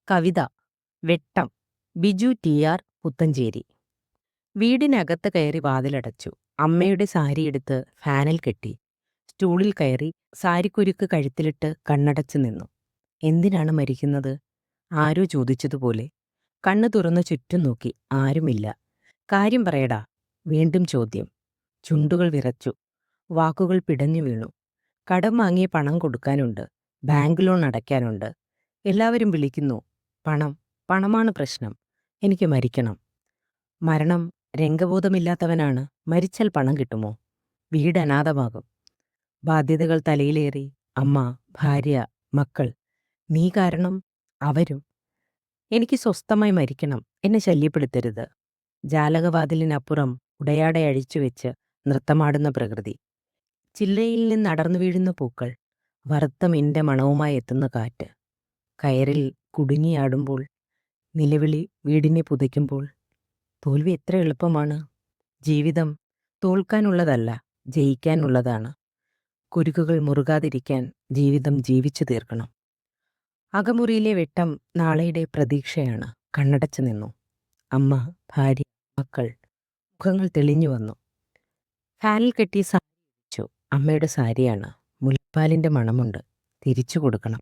കവിത വെട്ടം. Biju T R Puthenchery. വീടിനകത്ത് കയറി വാതിലടച്ചു. അമ്മയുടെ സാരിയെടുത്ത് ഫാനിൽ കെട്ടി. സ്റ്റൂളിൽ കയറി സാരിക്കുരുക്ക് കഴുത്തിലിട്ട് കണ്ണടച്ചു നിന്നു. എന്തിനാണ് മരിക്കുന്നത്? ആരോ ചോദിച്ചതുപോലെ. കണ്ണു തുറന്ന് ചുറ്റും നോക്കി. ആരുമില്ല. കാര്യം പറയടാ. വീണ്ടും ചോദ്യം. ചുണ്ടുകൾ വിറച്ചു. വാക്കുകൾ പിടഞ്ഞു വീണു. കടം വാങ്ങിയ പണം കൊടുക്കാനുണ്ട്. ബാങ്ക് ലോൺ അടയ്ക്കാനുണ്ട്. എല്ലാവരും വിളിക്കുന്നു. പണം, പണമാണ് പ്രശ്നം. എനിക്ക് മരിക്കണം. മരണം രംഗബോധമില്ലാത്തവനാണ്. മരിച്ചാൽ പണം കിട്ടുമോ? വീട് അനാഥമാകും. ബാധ്യതകൾ തലയിലേറി. അമ്മ, ഭാര്യ, മക്കൾ. നീ കാരണം അവരും. എനിക്ക് സ്വസ്ഥമായി മരിക്കണം. എന്നെ ശല്യപ്പെടുത്തരുത്. ജാലകവാതിലിനപ്പുറം ഉടയാട അഴിച്ചുവെച്ച് നൃത്തമാടുന്ന പ്രകൃതി. ചില്ലയിൽ നിന്ന് അടർന്നു വീഴുന്ന പൂക്കൾ. വറുത്ത മിൻ്റെ മണവുമായി എത്തുന്ന കാറ്റ്. കയറിൽ കുടുങ്ങിയാടുമ്പോൾ. നിലവിളി വീടിനെ പുതയ്ക്കുമ്പോൾ. തോൽവി എത്ര എളുപ്പമാണ്. ജീവിതം തോൽക്കാനുള്ളതല്ല, ജയിക്കാനുള്ളതാണ്. കുരുക്കുകൾ മുറുകാതിരിക്കാൻ ജീവിതം ജീവിച്ചു തീർക്കണം. അകമുറിയിലെ വെട്ടം നാളെയുടെ പ്രതീക്ഷയാണ്. കണ്ണടച്ചു നിന്നു. അമ്മ, ഭാര്യ, മക്കൾ. മുഖങ്ങൾ തെളിഞ്ഞു വന്നു. ഫാനിൽ കെട്ടി സാരി വെച്ചു. അമ്മയുടെ സാരിയാണ്. മുലപ്പാലിൻ്റെ മണമുണ്ട്. തിരിച്ചു കൊടുക്കണം.